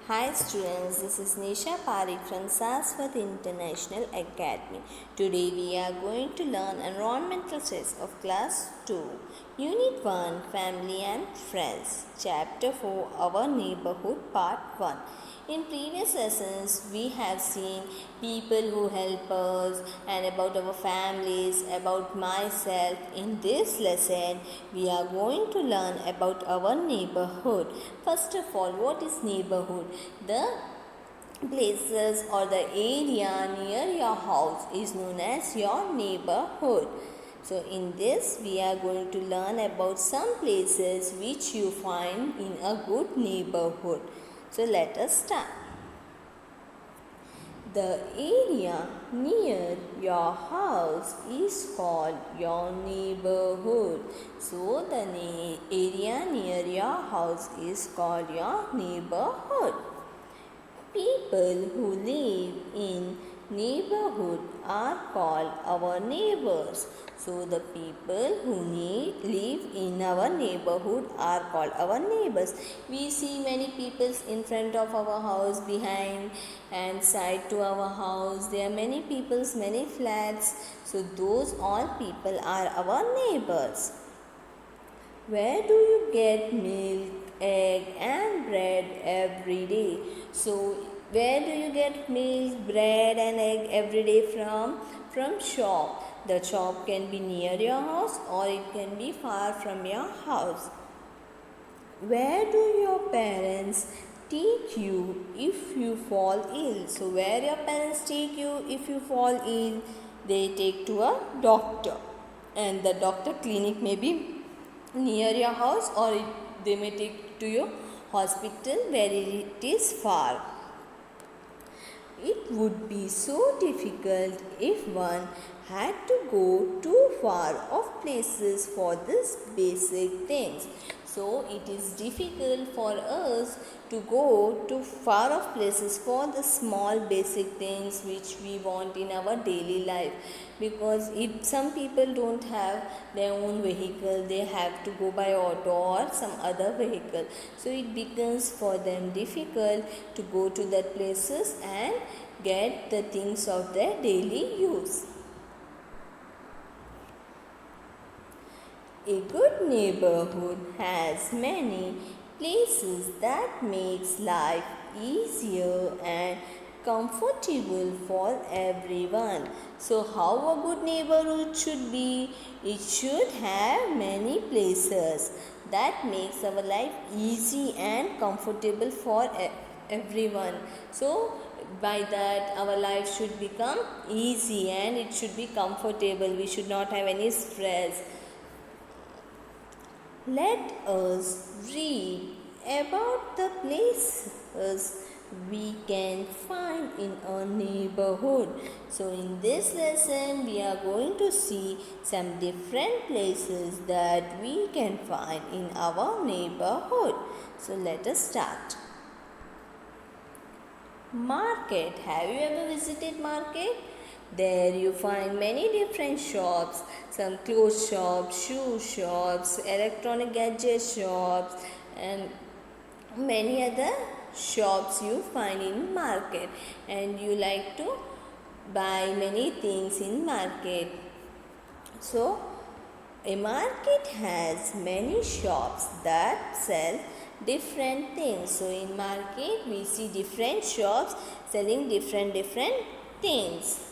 Hi students, this is Nisha Parikh from Saraswat International Academy. Today we are going to learn environmental studies of class 2, Unit 1, Family and Friends, Chapter 4, Our Neighborhood, Part 1. In previous lessons, we have seen people who help us and about our families, about myself. In this lesson, we are going to learn about our neighborhood. First of all, what is neighborhood? The places or the area near your house is known as your neighborhood. So in this we are going to learn about some places which you find in a good neighborhood. So let us start. The area near your house is called your neighborhood. So the area near your house is called your neighborhood. People who live in neighborhood are called our neighbors. So the people who live in our neighborhood are called our neighbors. We see many people in front of our house, behind and side to our house. There are many peoples, many flats. So those all people are our neighbors. Where do you get milk, egg and bread every day? So where do you get milk, bread and egg every day from? From shop. The shop can be near your house or it can be far from your house. Where do your parents take you if you fall ill? So where your parents take you if you fall ill? They take to a doctor, and the doctor clinic may be near your house or they may take to your hospital where it is far. It would be so difficult if one had to go too far of places for these basic things. So it is difficult for us to go to far off places for the small basic things which we want in our daily life, because if some people don't have their own vehicle, they have to go by auto or some other vehicle, so it becomes for them difficult to go to that places and get the things of their daily use. A good neighborhood has many places that makes life easier and comfortable for everyone. So how a good neighborhood should be? It should have many places that makes our life easy and comfortable for everyone. So by that our life should become easy and it should be comfortable. We should not have any stress. Let us read about the places we can find in a neighborhood. So in this lesson we are going to see some different places that we can find in our neighborhood. So let us start. Market. Have you ever visited market? There you find many different shops, some clothes shops, shoe shops, electronic gadget shops and many other shops you find in market, and you like to buy many things in market. So a market has many shops that sell different things. So in market we see different shops selling different things.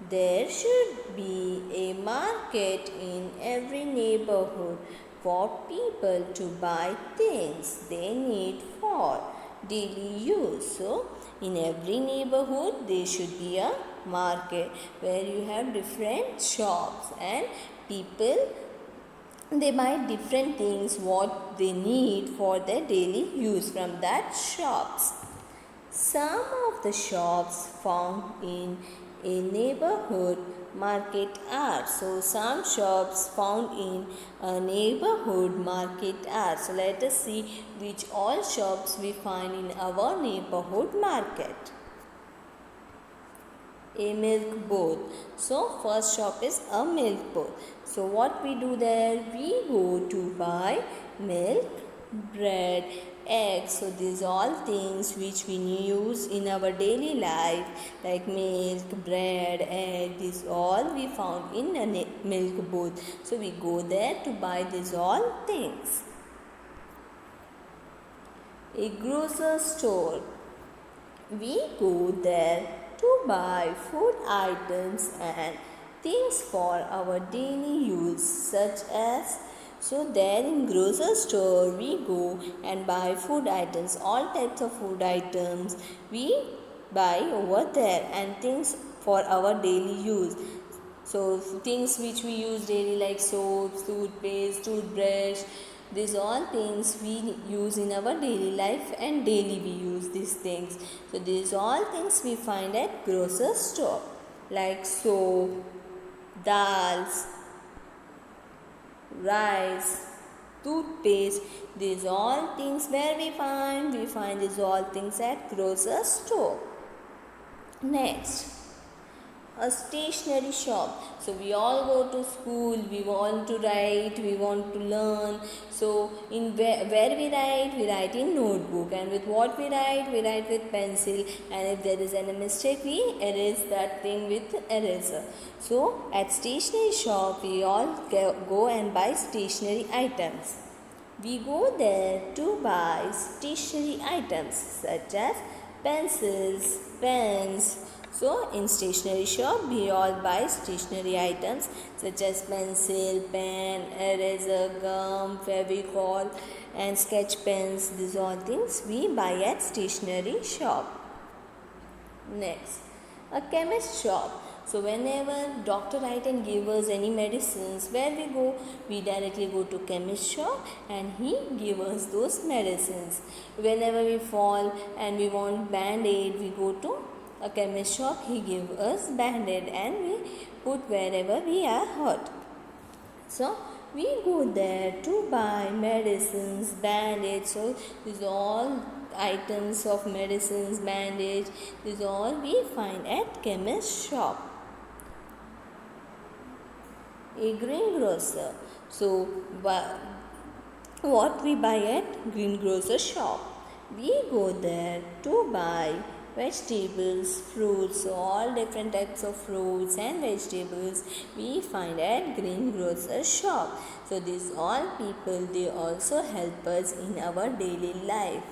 There should be a market in every neighborhood for people to buy things they need for daily use. So in every neighborhood there should be a market where you have different shops and people, they buy different things what they need for their daily use from that shops. Some of the shops found in a neighborhood market are. So some shops found in a neighborhood market are. So let us see which all shops we find in our neighborhood market. A milk booth. So first shop is a milk booth. So what we do there? We go to buy milk, bread eggs. So these all things which we use in our daily life, like milk, bread, egg, these all we found in a milk booth. So we go there to buy these all things. A grocery store. We go there to buy food items and things for our daily use, such as, so there in grocery store we go and buy food items, all types of food items we buy over there, and things for our daily use. So things which we use daily, like soap, toothpaste, toothbrush, these all things we use in our daily life, and daily we use these things. So these all things we find at grocery store, like soap, dals, rice, toothpaste. These all things where we find? We find these all things at grocery store. Next, a stationery shop. So we all go to school, we want to write, we want to learn. So in where we write in notebook, and with what we write with pencil, and if there is any mistake we erase that thing with eraser. So at stationery shop we all go and buy stationery items. We go there to buy stationery items such as pencils, pens. So in stationery shop we all buy stationery items such as pencil, pen, eraser, gum, fevicol and sketch pens. These all things we buy at stationery shop. Next, a chemist shop. So whenever doctor write and give us any medicines, where we go? We directly go to chemist shop and he give us those medicines. Whenever we fall and we want band-aid, we go to a chemist shop, he give us band-aid and we put wherever we are hurt. So we go there to buy medicines, band-aids. So these all items of medicines, bandage, these all we find at chemist shop. A greengrocer. So what we buy at greengrocer shop? We go there to buy vegetables, fruits, so all different types of fruits and vegetables we find at greengrocer shop. So these all people, they also help us in our daily life.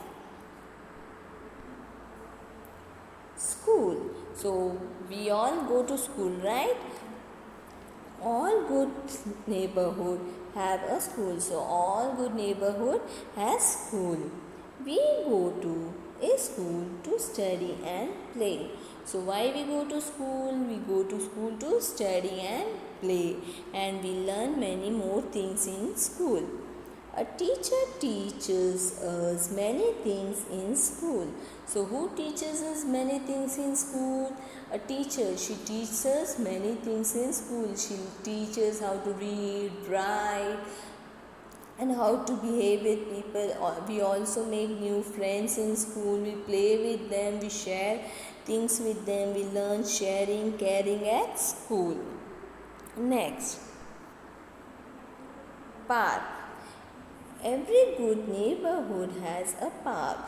School. So we all go to school, right? All good neighborhood have a school. So all good neighborhood has school. We go to a school to study and play. So why we go to school? We go to school to study and play, and we learn many more things in school. A teacher teaches us many things in school. So who teaches us many things in school? A teacher. She teaches us many things in school. She teaches how to read, write, and how to behave with people. We also make new friends in school. We play with them. We share things with them. We learn sharing, caring at school. Next, park. Every good neighborhood has a park.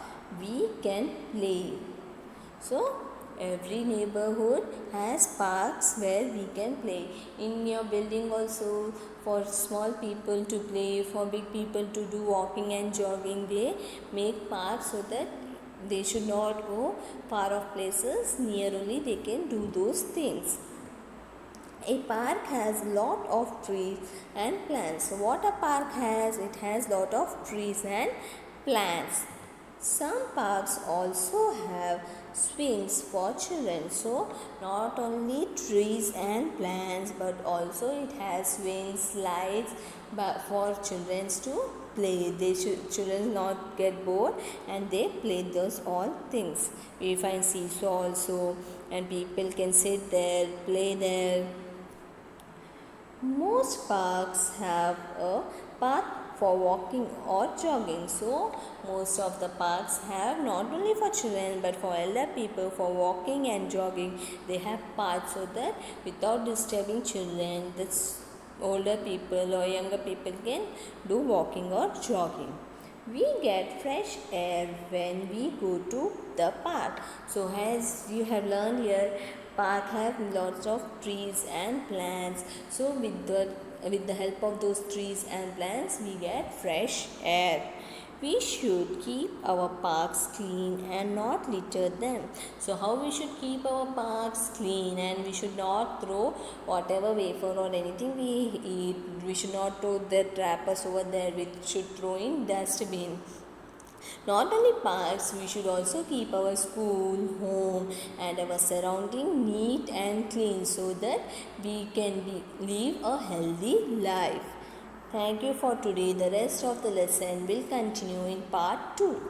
We can play. So every neighborhood has parks where we can play. In your building also, for small people to play, for big people to do walking and jogging, they make parks so that they should not go far off places. Near only they can do those things. A park has lot of trees and plants. So what a park has? It has lot of trees and plants. Some parks also have swings for children. So not only trees and plants, but also it has swings, slides, but for children to play. Children not get bored and they play those all things. We find seesaw also, and people can sit there, play there. Most parks have a path for walking or jogging. So most of the parks have not only for children but for elder people, for walking and jogging. They have paths so that without disturbing children, older people or younger people can do walking or jogging. We get fresh air when we go to the park. So as you have learned here, park have lots of trees and plants. So with the help of those trees and plants, we get fresh air. We should keep our parks clean and not litter them. So how we should keep our parks clean, and we should not throw whatever wafer or anything we eat. We should not throw the wrappers over there. We should throw in dustbin. Not only parks, we should also keep our school, home, and our surrounding neat and clean so that we can live a healthy life. Thank you for today. The rest of the lesson will continue in part 2.